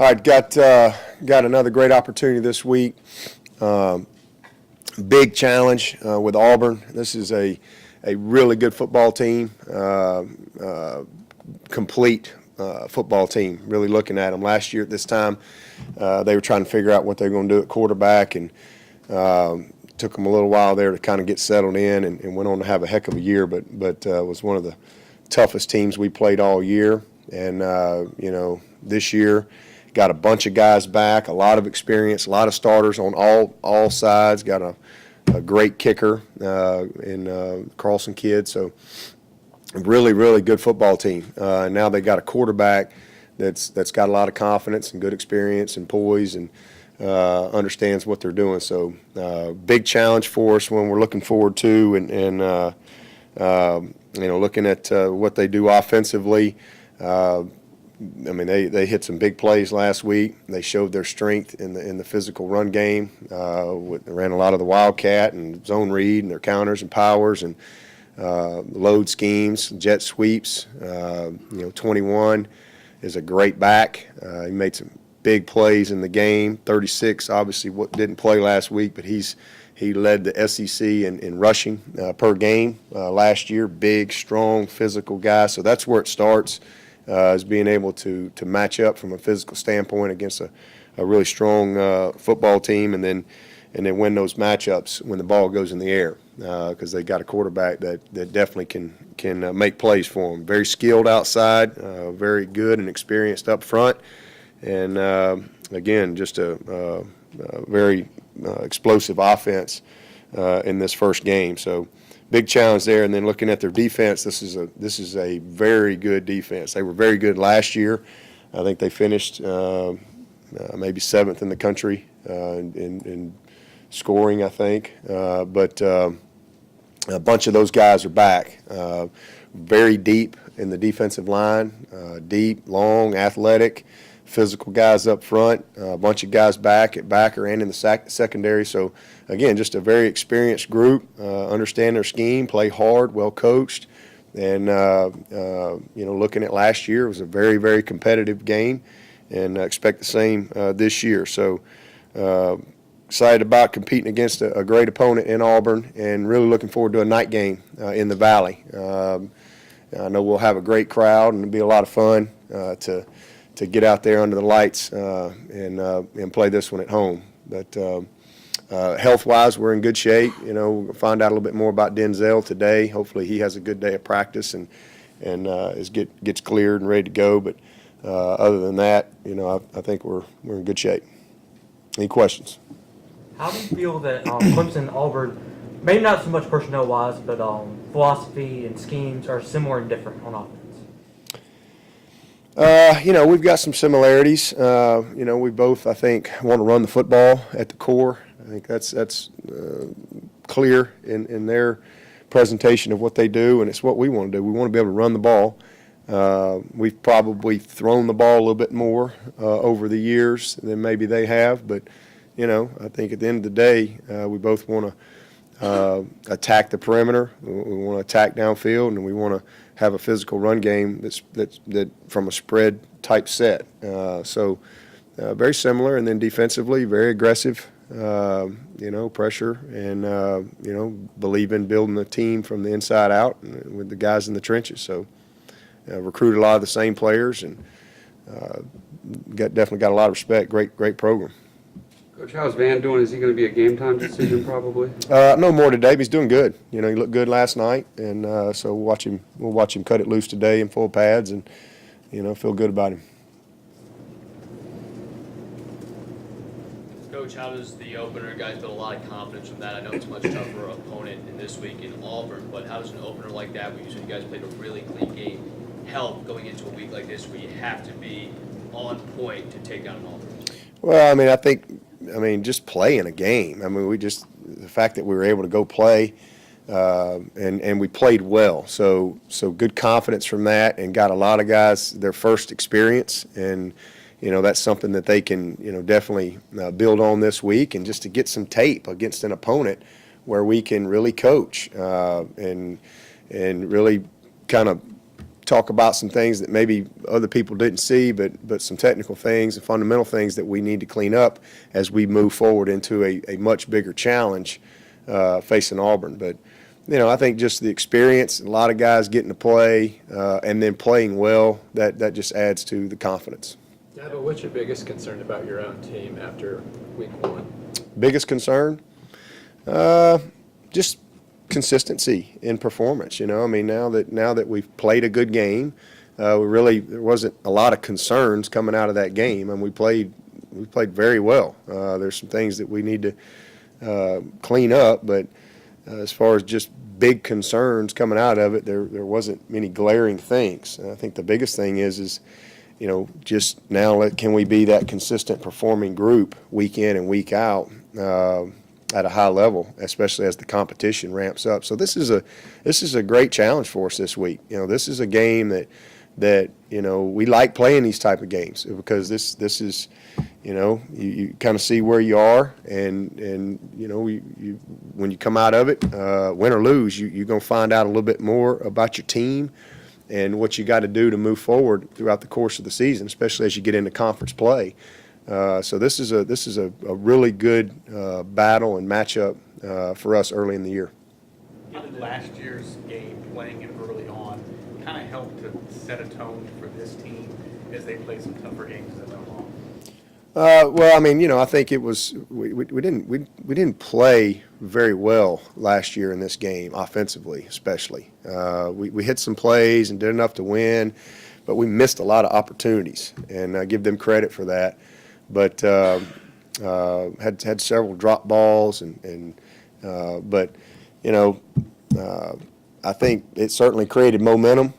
All right, got another great opportunity this week. Big challenge with Auburn. This is a really good football team, complete football team. Really looking at them. Last year at this time, they were trying to figure out what they were going to do at quarterback, and took them a little while there to kind of get settled in, and went on to have a heck of a year. But was one of the toughest teams we played all year, and this year. Got a bunch of guys back, a lot of experience, a lot of starters on all sides. Got a great kicker in Carlson kid. So a really good football team. Now they got a quarterback that's got a lot of confidence and good experience and poise and understands what they're doing. So big challenge for us when we're looking forward to and looking at what they do offensively. I mean, they hit some big plays last week. They showed their strength in the physical run game. They ran a lot of the wildcat and zone read and their counters and powers and load schemes, jet sweeps. 21 is a great back. He made some big plays in the game. 36, obviously, didn't play last week, but he led the SEC in rushing per game last year. Big, strong, physical guy. So that's where it starts. Is being able to match up from a physical standpoint against a really strong football team, and then win those matchups when the ball goes in the air, because they got a quarterback that definitely can make plays for them. Very skilled outside, very good and experienced up front, and again, just a very explosive offense in this first game. So. Big challenge there, and then looking at their defense, this is a very good defense. They were very good last year. I think they finished maybe 7th in the country in scoring, I think. But a bunch of those guys are back. Very deep in the defensive line, deep, long, athletic, physical guys up front, a bunch of guys back at backer and in the secondary. So, again, just a very experienced group, understand their scheme, play hard, well coached. And, looking at last year, it was a very, very competitive game, and expect the same this year. So, excited about competing against a great opponent in Auburn, and really looking forward to a night game in the Valley. I know we'll have a great crowd, and it'll be a lot of fun to get out there under the lights and play this one at home. But health-wise, we're in good shape. We'll find out a little bit more about Denzel today. Hopefully, he has a good day of practice and gets cleared and ready to go. But other than that, I think we're in good shape. Any questions? How do you feel that Clemson and Auburn, maybe not so much personnel-wise, but philosophy and schemes are similar and different on offense? We've got some similarities. We both, I think, want to run the football at the core. I think that's clear in their presentation of what they do, and it's what we want to do. We want to be able to run the ball. We've probably thrown the ball a little bit more over the years than maybe they have, but, I think at the end of the day, we both want to attack the perimeter. We want to attack downfield, and we want to have a physical run game that from a spread type set. So very similar, and then defensively very aggressive. Pressure and believe in building the team from the inside out with the guys in the trenches. So recruit a lot of the same players, and definitely got a lot of respect. Great program. Coach, how's Van doing? Is he going to be a game-time decision probably? No more today, but he's doing good. He looked good last night, and so we'll watch him cut it loose today in full pads, and feel good about him. Coach, how does the opener, guys, build a lot of confidence from that? I know it's a much tougher opponent in this week in Auburn, but how does an opener like that, where you said you guys played a really clean game, help going into a week like this where you have to be on point to take down an Auburn? Well, I think just playing a game. The fact that we were able to go play, and we played well. So good confidence from that, and got a lot of guys their first experience, and that's something that they can definitely build on this week, and just to get some tape against an opponent where we can really coach and really kind of talk about some things that maybe other people didn't see, but some technical things and fundamental things that we need to clean up as we move forward into a much bigger challenge facing Auburn. But I think just the experience, a lot of guys getting to play and then playing well, that just adds to the confidence. Yeah, but what's your biggest concern about your own team after week 1? Biggest concern? Just consistency in performance. I mean, now that we've played a good game, there wasn't a lot of concerns coming out of that game, and we played very well. There's some things that we need to clean up, but as far as just big concerns coming out of it, there wasn't many glaring things. And I think the biggest thing is just now can we be that consistent performing group week in and week out at a high level, especially as the competition ramps up. So this is a great challenge for us this week. This is a game that we like playing these type of games because this is you kind of see where you are, and when you come out of it, win or lose, you're going to find out a little bit more about your team and what you got to do to move forward throughout the course of the season, especially as you get into conference play. So this is a really good battle and matchup for us early in the year. Even last year's game, playing it early on, kind of helped to set a tone for this team as they play some tougher games as they go along. Well, I mean, I think it was we didn't play very well last year in this game offensively, especially. We hit some plays and did enough to win, but we missed a lot of opportunities, and I give them credit for that. But had several drop balls, but I think it certainly created momentum.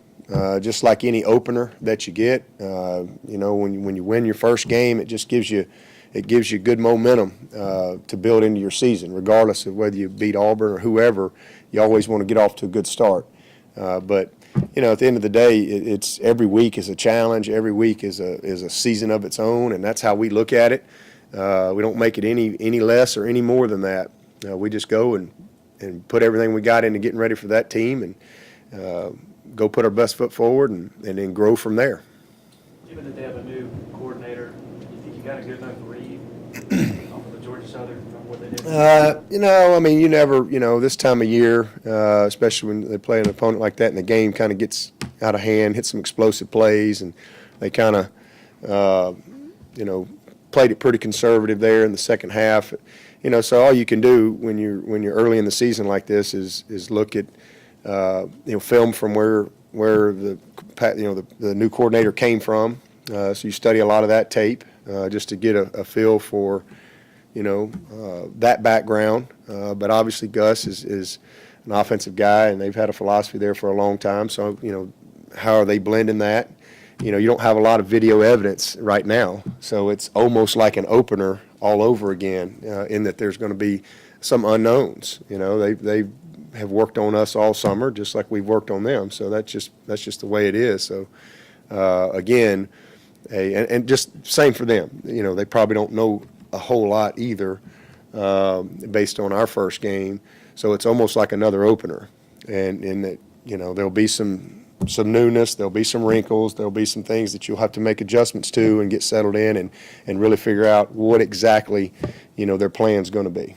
Just like any opener that you get, when you win your first game, it just gives you good momentum to build into your season, regardless of whether you beat Auburn or whoever. You always want to get off to a good start. But at the end of the day, it's every week is a challenge. Every week is a season of its own, and that's how we look at it. We don't make it any less or any more than that. We just go and put everything we got into getting ready for that team, and go put our best foot forward and then grow from there. Given that they have a new coordinator, you think you got a good enough read off of the Georgia Southern on what they did? I mean, you never, this time of year, especially when they play an opponent like that and the game kind of gets out of hand, hit some explosive plays, and they kind of, played it pretty conservative there in the second half. So all you can do when you're early in the season like this is look at film from where the new coordinator came from. So you study a lot of that tape just to get a feel for that background. But obviously Gus is an offensive guy, and they've had a philosophy there for a long time. So how are they blending that? You don't have a lot of video evidence right now, so it's almost like an opener all over again in that there's going to be some unknowns. They have worked on us all summer, just like we've worked on them. So that's just the way it is. So again, and just same for them. They probably don't know a whole lot either based on our first game. So it's almost like another opener, and in that there'll be some newness, there'll be some wrinkles, there'll be some things that you'll have to make adjustments to and get settled in and really figure out what exactly their plan's going to be.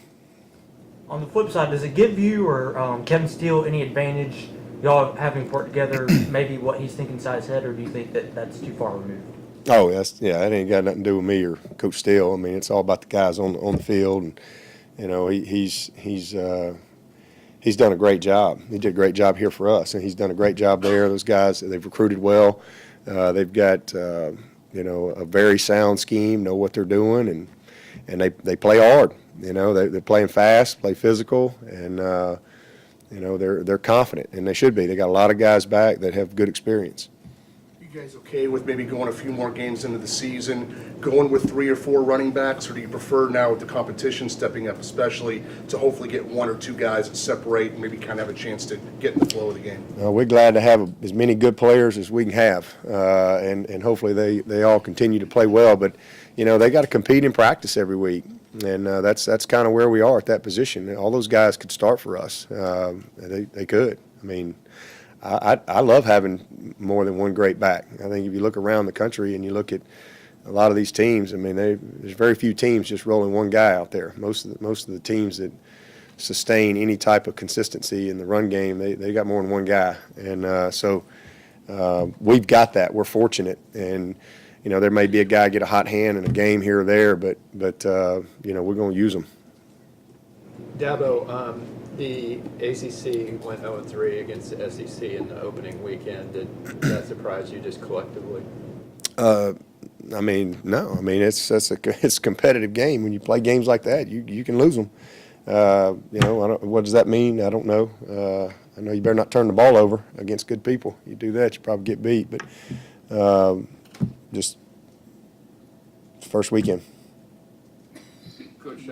On the flip side, does it give you or Kevin Steele any advantage, y'all having worked together, maybe what he's thinking inside his head, or do you think that that's too far removed? Oh, that ain't got nothing to do with me or Coach Steele. I mean, it's all about the guys on the field, and he's done a great job. He did a great job here for us, and he's done a great job there. Those guys, they've recruited well. They've got a very sound scheme, know what they're doing, and they play hard. They're playing fast, play physical, and they're confident, and they should be. They got a lot of guys back that have good experience. You guys okay with maybe going a few more games into the season, going with 3 or 4 running backs, or do you prefer now with the competition stepping up especially to hopefully get 1 or 2 guys that separate and maybe kind of have a chance to get in the flow of the game? We're glad to have as many good players as we can have, and hopefully they all continue to play well. But they got to compete in practice every week, and that's kind of where we are at that position. All those guys could start for us. They could. I mean, I love having more than one great back. I think if you look around the country and you look at a lot of these teams, I mean, there's very few teams just rolling one guy out there. Most of the teams that sustain any type of consistency in the run game, they got more than one guy, and so we've got that. We're fortunate, and there may be a guy get a hot hand in a game here or there, but we're going to use them. Dabo, the ACC went 0-3 against the SEC in the opening weekend. Did that surprise you just collectively? I mean, no. I mean, it's a competitive game. When you play games like that, you can lose them. What does that mean? I don't know. I know you better not turn the ball over against good people. You do that, you probably get beat. But just first weekend. Coach,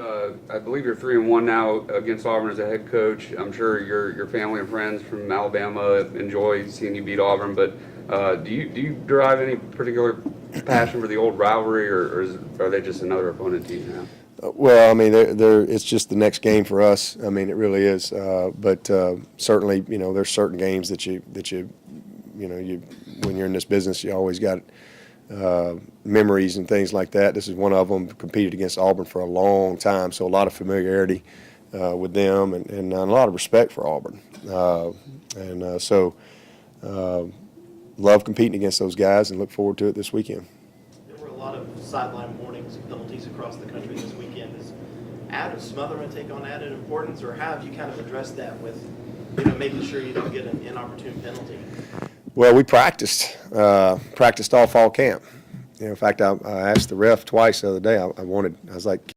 I believe you're 3-1 now against Auburn as a head coach. I'm sure your family and friends from Alabama enjoy seeing you beat Auburn, but do you derive any particular passion for the old rivalry, or are they just another opponent to you now? Well, I mean, it's just the next game for us. I mean, it really is. But certainly, there's certain games that you when you're in this business, you always got memories and things like that. This is one of them. Competed against Auburn for a long time, so a lot of familiarity with them, and a lot of respect for Auburn. So love competing against those guys, and look forward to it this weekend. There were a lot of sideline warnings and penalties across the country this weekend. Is added Smotherman take on added importance, or how have you kind of addressed that with making sure you don't get an inopportune penalty? Well, we practiced all fall camp. In fact, I asked the ref twice the other day. I was like,